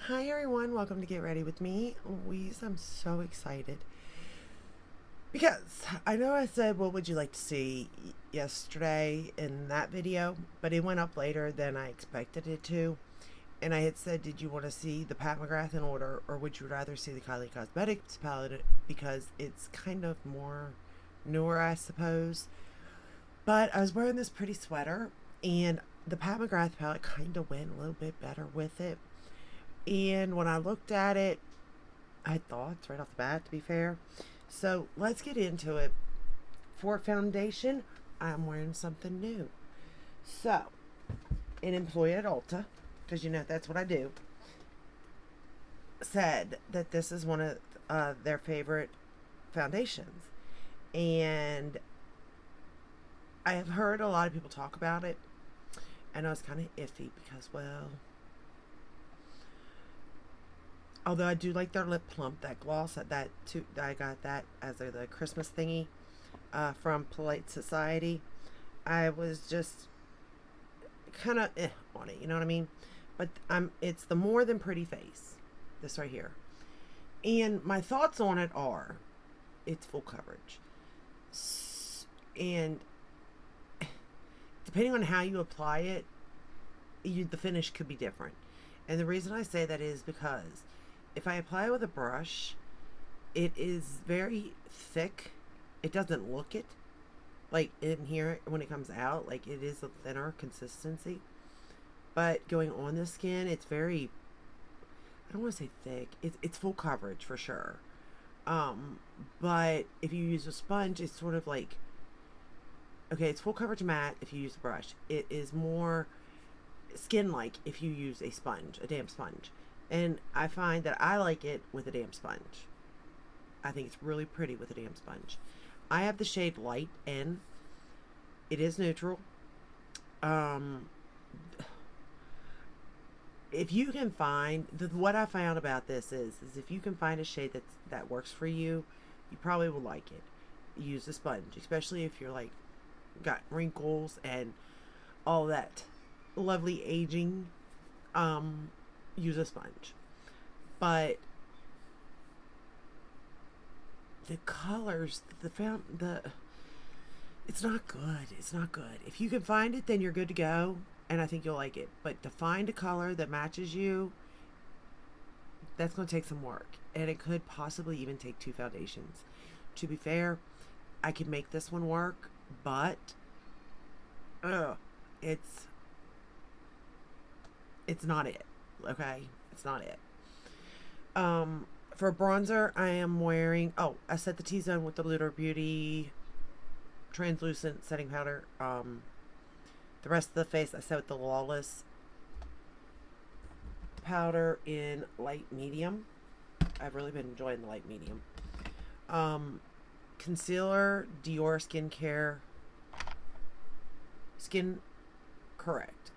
Hi everyone, welcome to Get Ready with me. Louise, I'm so excited because I know I said what would you like to see yesterday in that video, but it went up later than I expected it to. And I had said, did you want to see the Pat McGrath in order, or would you rather see the Kylie Cosmetics palette because it's kind of more newer, I suppose. But I was wearing this pretty sweater, and the Pat McGrath palette kind of went a little bit better with it. And when I looked at it, I had thoughts right off the bat, to be fair. So let's get into it. For foundation, I'm wearing something new. So, an employee at Ulta, because you know that's what I do, said that this is one of their favorite foundations. And I have heard a lot of people talk about it, and I was kind of iffy because, well, although I do like their lip plump, that gloss, that too, I got that as the Christmas thingy from Polite Society. I was just kind of on it, you know what I mean? But it's the More Than Pretty Face, this right here. And my thoughts on it are, it's full coverage. And depending on how you apply it, the finish could be different. And the reason I say that is because if I apply it with a brush, it is very thick. It doesn't look it. Like in here, when it comes out, like it is a thinner consistency. But going on the skin, it's very, I don't want to say thick. It's full coverage for sure. But if you use a sponge, it's sort of like, okay, it's full coverage matte if you use a brush. It is more skin-like if you use a sponge, a damp sponge. And I find that I like it with a damp sponge. I think it's really pretty with a damp sponge. I have the shade Light N. It is neutral. If you can find, what I found about this is if you can find a shade that works for you, you probably will like it. Use a sponge, especially if you're like got wrinkles and all that lovely aging. Use a sponge. But the colors, the it's not good. It's not good. If you can find it, then you're good to go, and I think you'll like it. But to find a color that matches you, that's going to take some work, and it could possibly even take two foundations. To be fair, I could make this one work, but it's not it. Okay, it's not it. For bronzer, I am wearing. Oh, I set the T-zone with the Lunar Beauty translucent setting powder. The rest of the face I set with the Lawless powder in light medium. I've really been enjoying the light medium. Concealer, Dior Skincare, Skin Correct,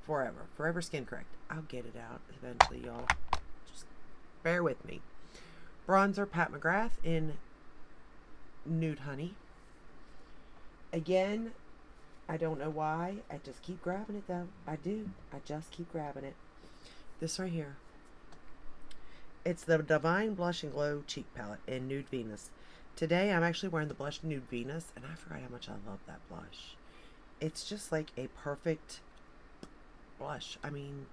forever Skin Correct. I'll get it out eventually, y'all. Just bear with me. Bronzer, Pat McGrath in Nude Honey. Again, I don't know why. I just keep grabbing it though. I do. I just keep grabbing it. This right here. It's the Divine Blush and Glow Cheek Palette in Nude Venus. Today I'm actually wearing the blush Nude Venus, and I forgot how much I love that blush. It's just like a perfect blush. I mean,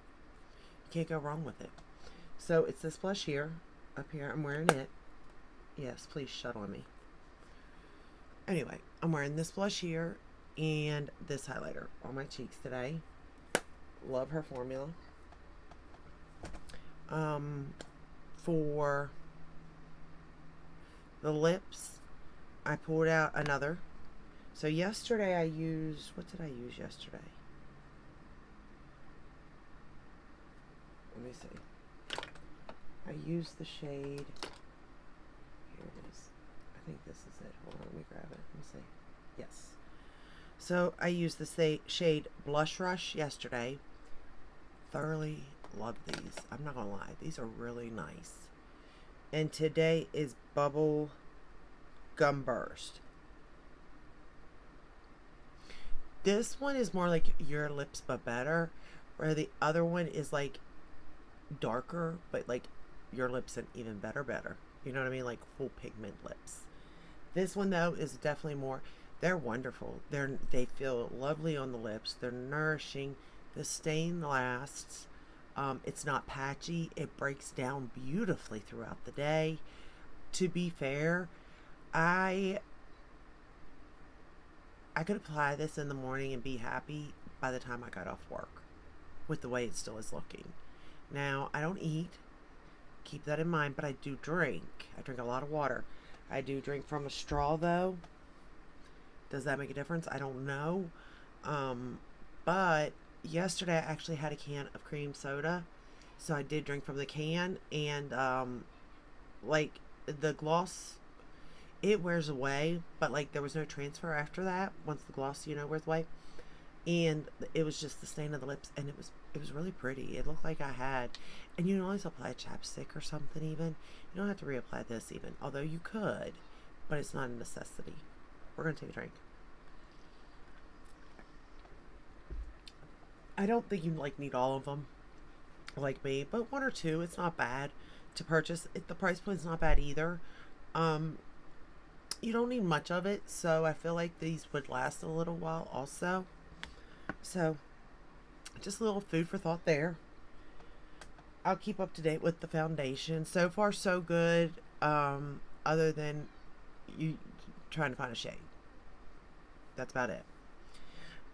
you can't go wrong with it. So it's this blush here. Up here, I'm wearing it. Yes, please shut on me. Anyway, I'm wearing this blush here and this highlighter on my cheeks today. Love her formula. For the lips, I pulled out another. So yesterday I used, what did I use yesterday? Let me see. I used the shade, here it is. I think this is it. Hold on, let me grab it. Let me see. Yes. So I used the shade Blush Rush yesterday. Thoroughly love these. I'm not gonna lie, these are really nice. And today is Bubble Gum Burst. This one is more like Your Lips But Better, where the other one is like darker, but like your lips and even better. You know what I mean? Like full pigment lips. This one though is definitely more. They're wonderful. They feel lovely on the lips. They're nourishing. The stain lasts. It's not patchy. It breaks down beautifully throughout the day. To be fair, I I could apply this in the morning and be happy by the time I got off work with the way it still is looking. Now, I don't eat. Keep that in mind, but I do drink. I drink a lot of water. I do drink from a straw though. Does that make a difference? I don't know. But yesterday I actually had a can of cream soda. So I did drink from the can, and like the gloss, it wears away, but like there was no transfer after that once the gloss, wears away. And it was just the stain of the lips, and it was really pretty. It looked like I had, and you can always apply chapstick or something even. You don't have to reapply this even, although you could, but it's not a necessity. We're gonna take a drink. I don't think you like need all of them like me, but one or two, it's not bad to purchase. The price point's not bad either. Um, you don't need much of it, so I feel like these would last a little while also. So, just a little food for thought there. I'll keep up to date with the foundation. So far, so good. Other than you trying to find a shade. That's about it.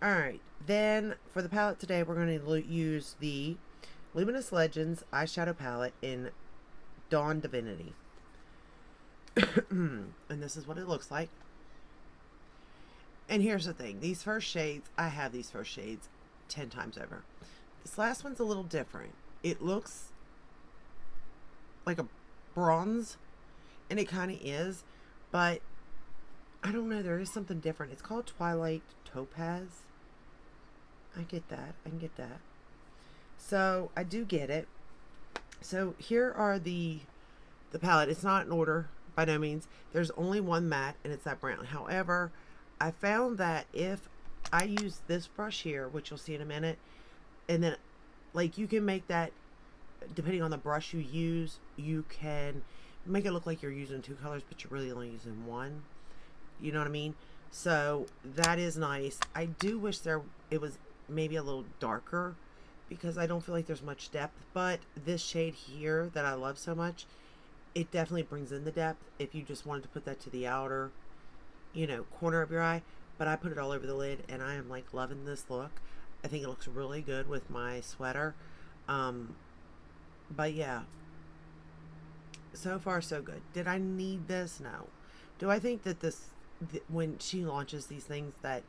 Alright, then for the palette today, we're going to use the Luminous Legends eyeshadow palette in Dawn Divinity. And this is what it looks like. And here's the thing. These first shades, I have these first shades 10 times over. This last one's a little different. It looks like a bronze, and it kind of is, but I don't know. There is something different. It's called Twilight Topaz. I get that. I can get that. So I do get it. So here are the palette. It's not in order by no means. There's only one matte, and it's that brown. However, I found that if I use this brush here, which you'll see in a minute, and then like you can make that, depending on the brush you use, you can make it look like you're using two colors, but you're really only using one. You know what I mean? So that is nice. I do wish it was maybe a little darker, because I don't feel like there's much depth, but this shade here that I love so much, it definitely brings in the depth if you just wanted to put that to the outer, corner of your eye. But I put it all over the lid, and I am like loving this look. I think it looks really good with my sweater. But yeah, so far so good. Did I need this? No. Do I think that when she launches these things, that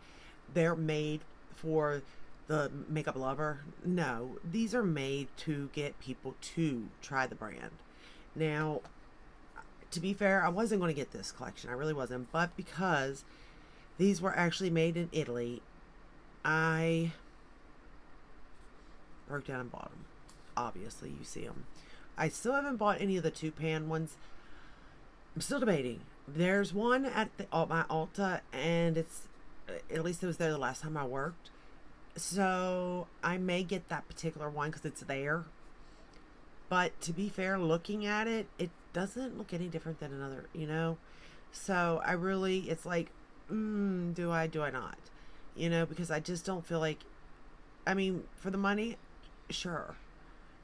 they're made for the makeup lover? No, these are made to get people to try the brand. Now, to be fair, I wasn't going to get this collection. I really wasn't. But because these were actually made in Italy, I broke down and bought them. Obviously, you see them. I still haven't bought any of the two-pan ones. I'm still debating. There's one at my Ulta, and it's, at least it was there the last time I worked. So I may get that particular one because it's there. But to be fair, looking at it, it doesn't look any different than another, So it's like, do I not? Because I just don't feel like, for the money, sure.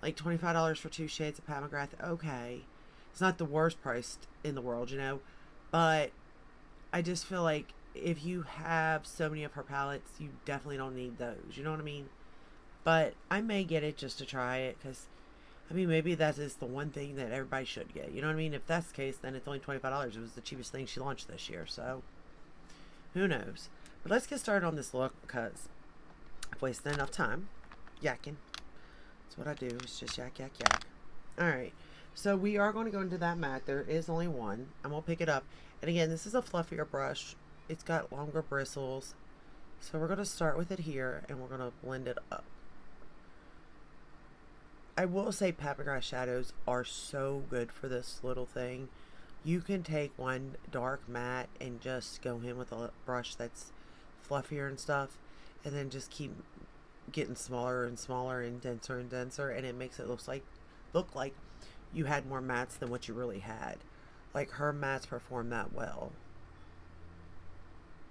Like $25 for 2 shades of Mcgrath, okay. It's not the worst price in the world, But I just feel like if you have so many of her palettes, you definitely don't need those. You know what I mean? But I may get it just to try it, because maybe that is the one thing that everybody should get. You know what I mean? If that's the case, then it's only $25. It was the cheapest thing she launched this year, so who knows? But let's get started on this look, because I've wasted enough time yakking. That's what I do, is just yak. Alright, so we are going to go into that matte. There is only one. I'm going to pick it up. And again, this is a fluffier brush. It's got longer bristles. So we're going to start with it here, and we're going to blend it up. I will say Mcgrath shadows are so good for this little thing. You can take one dark matte and just go in with a brush that's fluffier and stuff, and then just keep getting smaller and smaller and denser, and it makes it look look like you had more mats than what you really had. Like, her mats perform that well.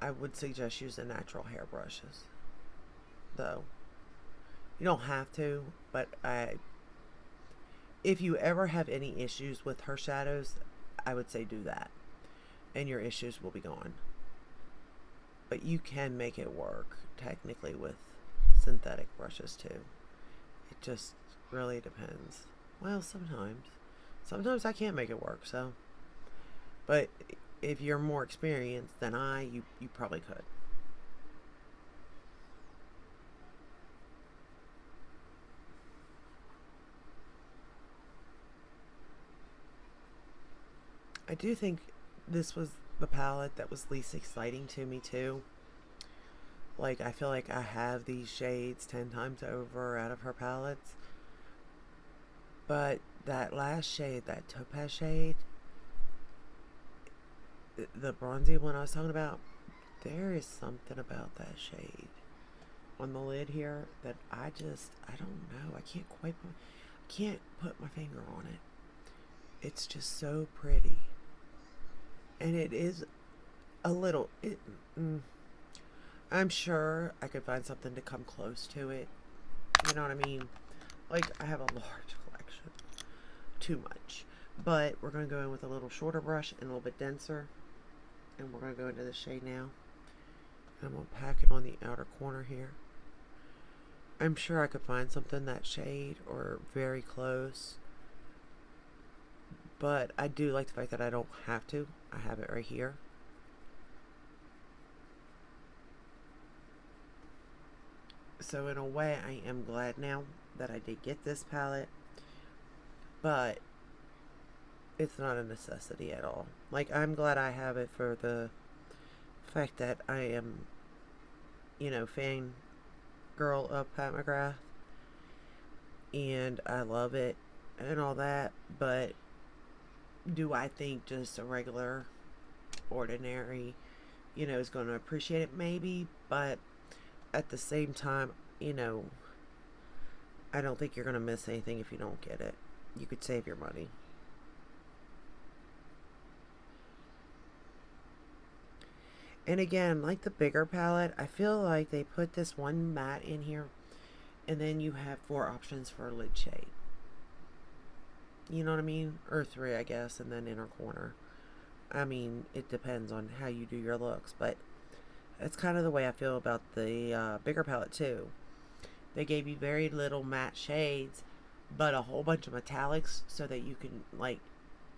I would suggest using natural hairbrushes, though. You don't have to, but if you ever have any issues with her shadows, I would say do that, and your issues will be gone. But you can make it work, technically, with synthetic brushes, too. It just really depends. Well, sometimes. Sometimes I can't make it work, so. But if you're more experienced than you probably could. I do think this was the palette that was least exciting to me, too. Like, I feel like I have these shades 10 times over out of her palettes. But that last shade, that topaz shade, the bronzy one I was talking about, there is something about that shade on the lid here that I don't know. I can't put my finger on it. It's just so pretty. And it is a little, I'm sure I could find something to come close to it. You know what I mean? Like, I have a large collection. Too much. But we're going to go in with a little shorter brush and a little bit denser. And we're going to go into the shade now. And I'm going to pack it on the outer corner here. I'm sure I could find something that shade or very close. But I do like the fact that I don't have to. I have it right here. So in a way, I am glad now that I did get this palette. But it's not a necessity at all. Like, I'm glad I have it for the fact that I am, fan girl of Pat Mcgrath. And I love it and all that. But do I think just a regular, ordinary, is going to appreciate it? Maybe. But at the same time, I don't think you're going to miss anything if you don't get it. You could save your money. And again, like the bigger palette, I feel like they put this one matte in here, and then you have 4 options for a lid shade. You know what I mean? Or 3, I guess, and then inner corner. I mean, it depends on how you do your looks, but that's kind of the way I feel about the bigger palette, too. They gave you very little matte shades, but a whole bunch of metallics so that you can, like,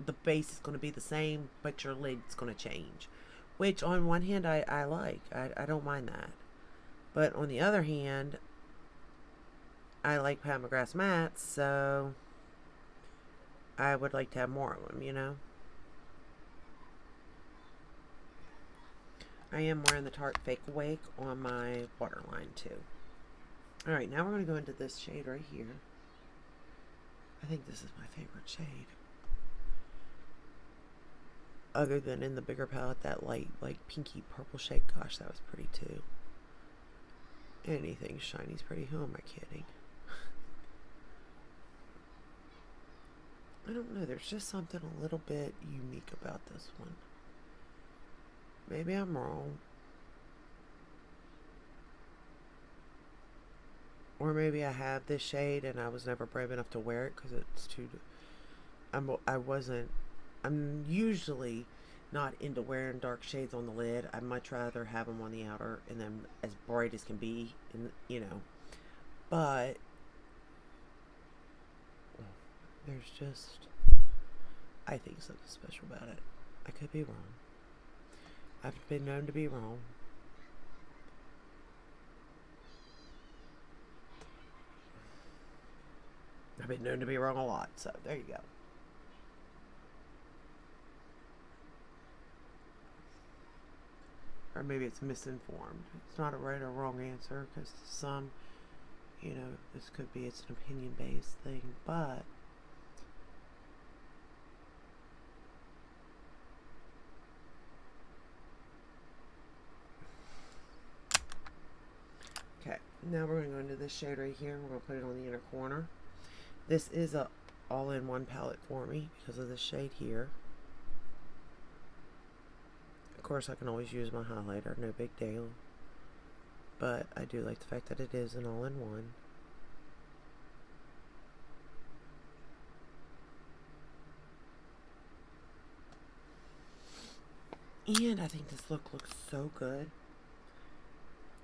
the base is going to be the same, but your lid's going to change. Which, on one hand, I like. I don't mind that. But on the other hand, I like Pat McGrath's mattes, so I would like to have more of them, I am wearing the Tarte Fake Awake on my waterline, too. Alright, now we're going to go into this shade right here. I think this is my favorite shade. Other than in the bigger palette, that light, like, pinky purple shade. Gosh, that was pretty, too. Anything shiny's pretty. Who am I kidding? I don't know. There's just something a little bit unique about this one. Maybe I'm wrong. Or maybe I have this shade and I was never brave enough to wear it because it's too... I'm usually not into wearing dark shades on the lid. I'd much rather have them on the outer and then as bright as can be, But there's just, I think, something special about it. I could be wrong. I've been known to be wrong. I've been known to be wrong a lot, so there you go. Or maybe it's misinformed. It's not a right or wrong answer, because to some, this could be, it's an opinion-based thing, but okay, now we're going to go into this shade right here. We're going to put it on the inner corner. This is a all-in-one palette for me because of the shade here. Of course, I can always use my highlighter, no big deal. But I do like the fact that it is an all-in-one. And I think this look looks so good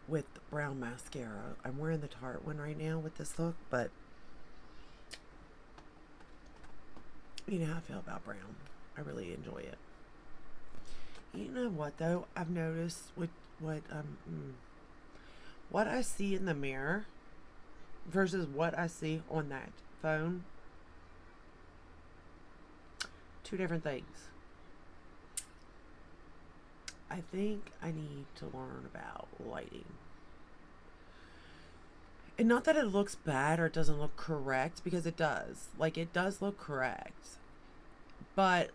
with brown mascara. I'm wearing the Tarte one right now with this look, but you know how I feel about brown. I really enjoy it. You know what though? I've noticed with what I see in the mirror versus what I see on that phone. Two different things. I think I need to learn about lighting. And not that it looks bad or it doesn't look correct, because it does. Like, it does look correct. But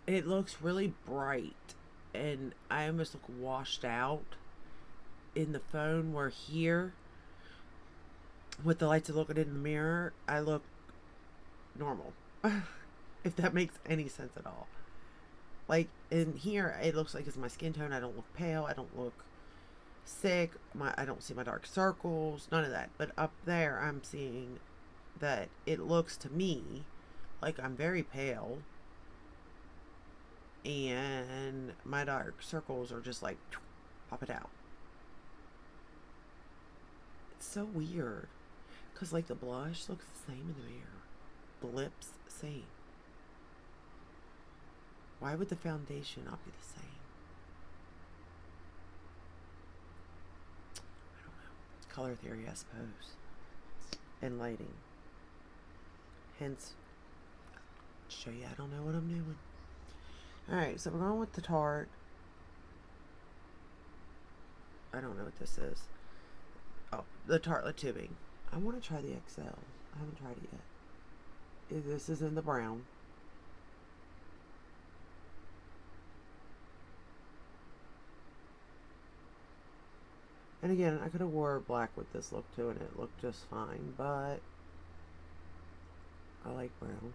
it looks really bright. And I almost look washed out in the phone, where here, with the lights looking in the mirror, I look normal. If that makes any sense at all. Like, in here, it looks like it's my skin tone. I don't look pale. I don't look sick. I don't see my dark circles. None of that. But up there, I'm seeing that it looks to me like I'm very pale. And my dark circles are just like, pop it out. It's so weird. Because, like, the blush looks the same in the mirror. The lips, same. Why would the foundation not be the same? I don't know. It's color theory, I suppose. And lighting. Hence, show you I don't know what I'm doing. Alright, so we're going with the Tarte. I don't know what this is. Oh, the Tartelette tubing. I want to try the XL. I haven't tried it yet. This is in the brown. And again, I could have wore black with this look too, and it looked just fine, but I like brown.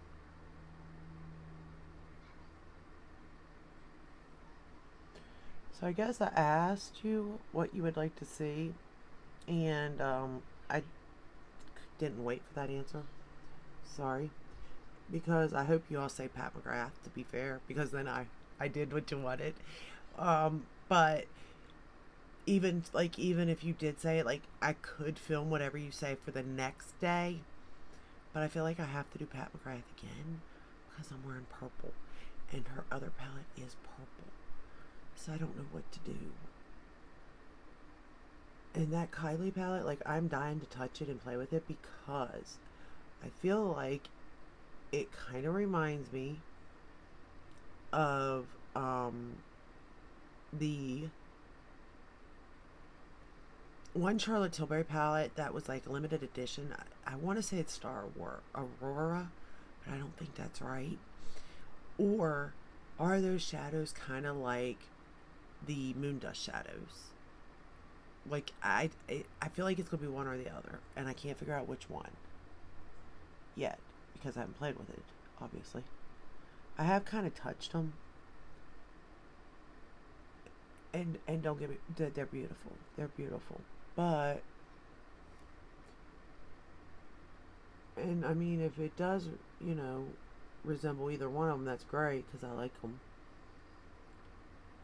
So I guess I asked you what you would like to see, and I didn't wait for that answer. Sorry. Because I hope you all say Pat McGrath, to be fair, because then I did what you wanted. But even if you did say it, like, I could film whatever you say for the next day, but I feel like I have to do Pat McGrath again because I'm wearing purple and her other palette is purple, so I don't know what to do. And that Kylie palette, like, I'm dying to touch it and play with it because I feel like it kind of reminds me of the one Charlotte Tilbury palette that was like a limited edition. I want to say it's Star Aurora, but I don't think that's right. Or are those shadows kind of like the moon dust shadows? Like, I feel like it's gonna be one or the other, and I can't figure out which one yet because I haven't played with it. Obviously, I have kind of touched them, and don't get me, they're beautiful. They're beautiful. But, and I mean, if it does, you know, resemble either one of them, that's great, because I like them.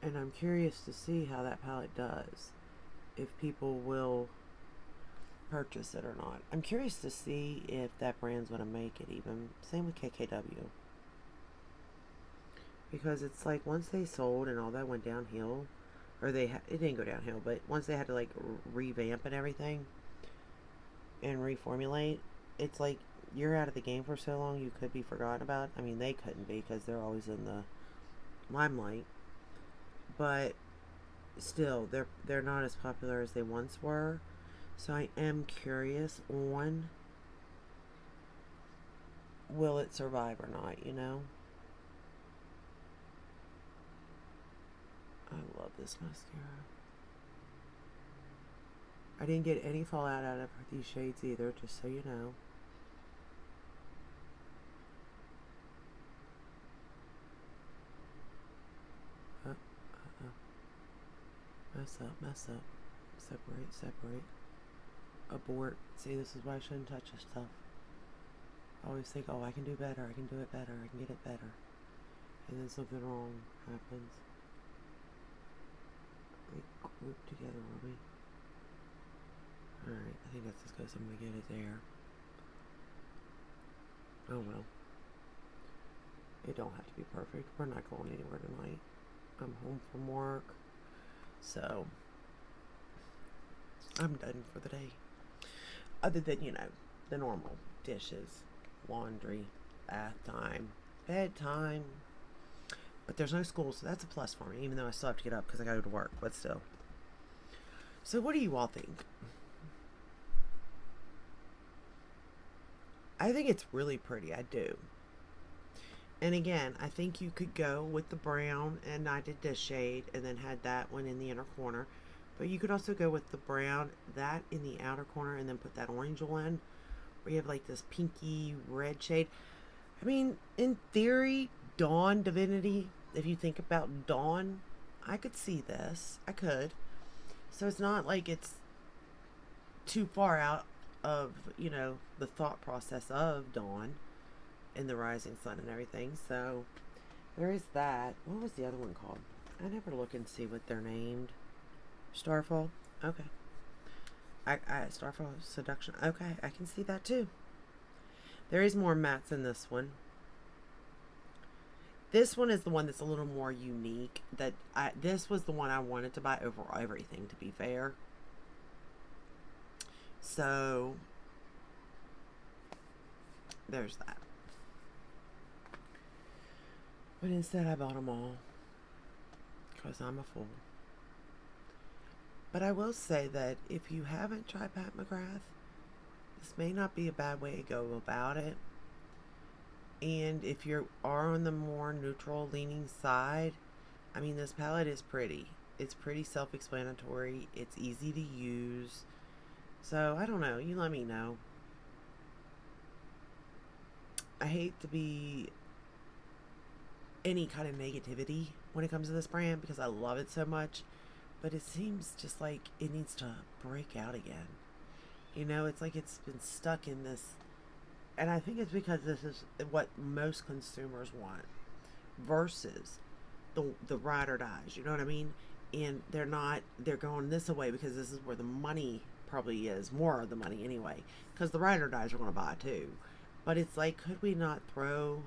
And I'm curious to see how that palette does, if people will purchase it or not. I'm curious to see if that brand's going to make it even. Same with KKW. Because it's like, once they sold and all that went downhill, or it didn't go downhill, but once they had to like revamp and everything and reformulate, it's like you're out of the game for so long you could be forgotten about. I mean, they couldn't be because they're always in the limelight, but still they're not as popular as they once were. So I am curious on, will it survive or not, you know? I love this mascara. I didn't get any fallout out of these shades either, just so you know. Mess up, mess up. Separate, separate. Abort. See, this is why I shouldn't touch this stuff. I always think, oh, I can do better, I can do it better, I can get it better. And then something wrong happens. They group together on me. Alright, I think that's as good as I'm going to get it there. Oh well. It don't have to be perfect. We're not going anywhere tonight. I'm home from work. So, I'm done for the day. Other than, you know, the normal dishes, laundry, bath time, bedtime. But there's no school, so that's a plus for me, even though I still have to get up because I gotta go to work, but still. So what do you all think? I think it's really pretty, I do. And again, I think you could go with the brown, and I did this shade, and then had that one in the inner corner. But you could also go with the brown, that in the outer corner, and then put that orange one, where you have like this pinky red shade. I mean, in theory, Dawn Divinity, if you think about Dawn, I could see this. I could. So it's not like it's too far out of, you know, the thought process of Dawn and the rising sun and everything. So there is that. What was the other one called? I never look and see what they're named. Starfall? Okay. Starfall Seduction. Okay, I can see that too. There is more mattes in this one. This one is the one that's a little more unique. This was the one I wanted to buy over everything, to be fair. So there's that. But instead I bought them all because I'm a fool. But I will say that if you haven't tried Pat McGrath, this may not be a bad way to go about it. And if you are on the more neutral leaning side, I mean, this palette is pretty. It's pretty self-explanatory. It's easy to use. So, I don't know. You let me know. I hate to be any kind of negativity when it comes to this brand because I love it so much. But it seems just like it needs to break out again. You know, it's like it's been stuck in this. And I think it's because this is what most consumers want versus the ride or dies. You know what I mean? And they're going this away because this is where the money probably is. More of the money anyway. Because the ride or dies are going to buy too. But it's like, could we not throw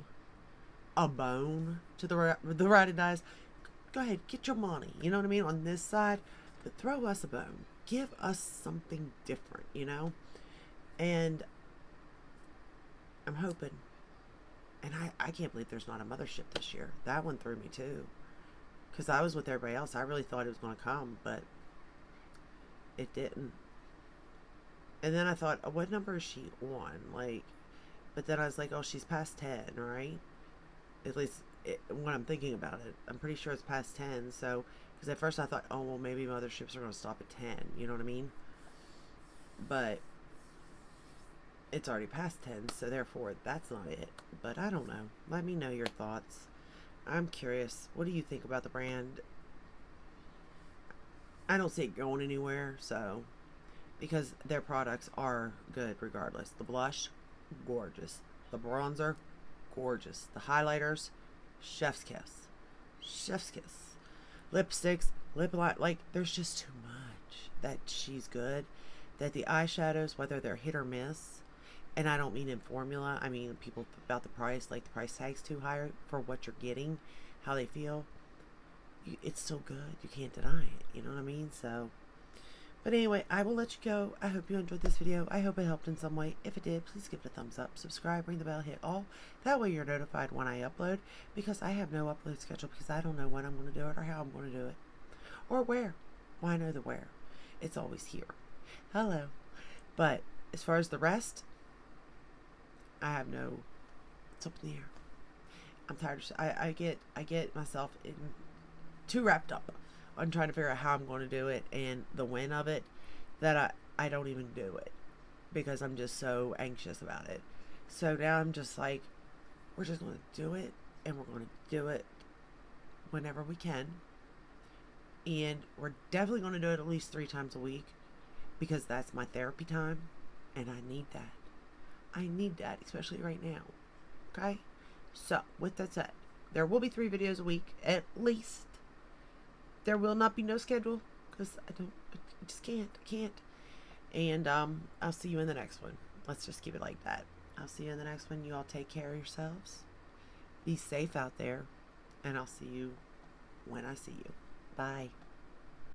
a bone to the ride or dies? Go ahead, get your money. You know what I mean? On this side, but throw us a bone. Give us something different, you know? And I'm hoping. And I can't believe there's not a mothership this year. That one threw me too. Because I was with everybody else. I really thought it was going to come, but it didn't. And then I thought, oh, what number is she on? Like, but then I was like, oh, she's past 10, right? At least when I'm thinking about it. I'm pretty sure it's past 10. So, because at first I thought, oh, well, maybe motherships are going to stop at 10. You know what I mean? But it's already past 10, so therefore that's not it. But I don't know. Let me know your thoughts. I'm curious. What do you think about the brand? I don't see it going anywhere, so, because their products are good regardless. The blush, gorgeous. The bronzer, gorgeous. The highlighters, chef's kiss. Chef's kiss. Lipsticks, lip light, like, there's just too much that she's good. That the eyeshadows, whether they're hit or miss, and I don't mean in formula, I mean people about the price, like the price tag's too high for what you're getting, how they feel. It's so good, you can't deny it, you know what I mean? So, but anyway, I will let you go. I hope you enjoyed this video. I hope it helped in some way. If it did, please give it a thumbs up, subscribe, ring the bell, hit all. That way you're notified when I upload, because I have no upload schedule, because I don't know when I'm going to do it or how I'm going to do it. Or where. Well, I know the where. It's always here. Hello. But as far as the rest, I have no, it's up in the air. I'm tired of, I get myself too wrapped up on trying to figure out how I'm going to do it and the when of it. that I don't even do it because I'm just so anxious about it. So now I'm just like, we're just going to do it, and we're going to do it whenever we can. And we're definitely going to do it at least 3 times a week because that's my therapy time, and I need that. I need that, especially right now. Okay? So, with that said, there will be 3 videos a week at least. There will not be no schedule because I just can't. And I'll see you in the next one. Let's just keep it like that. I'll see you in the next one. You all take care of yourselves. Be safe out there. And I'll see you when I see you. Bye.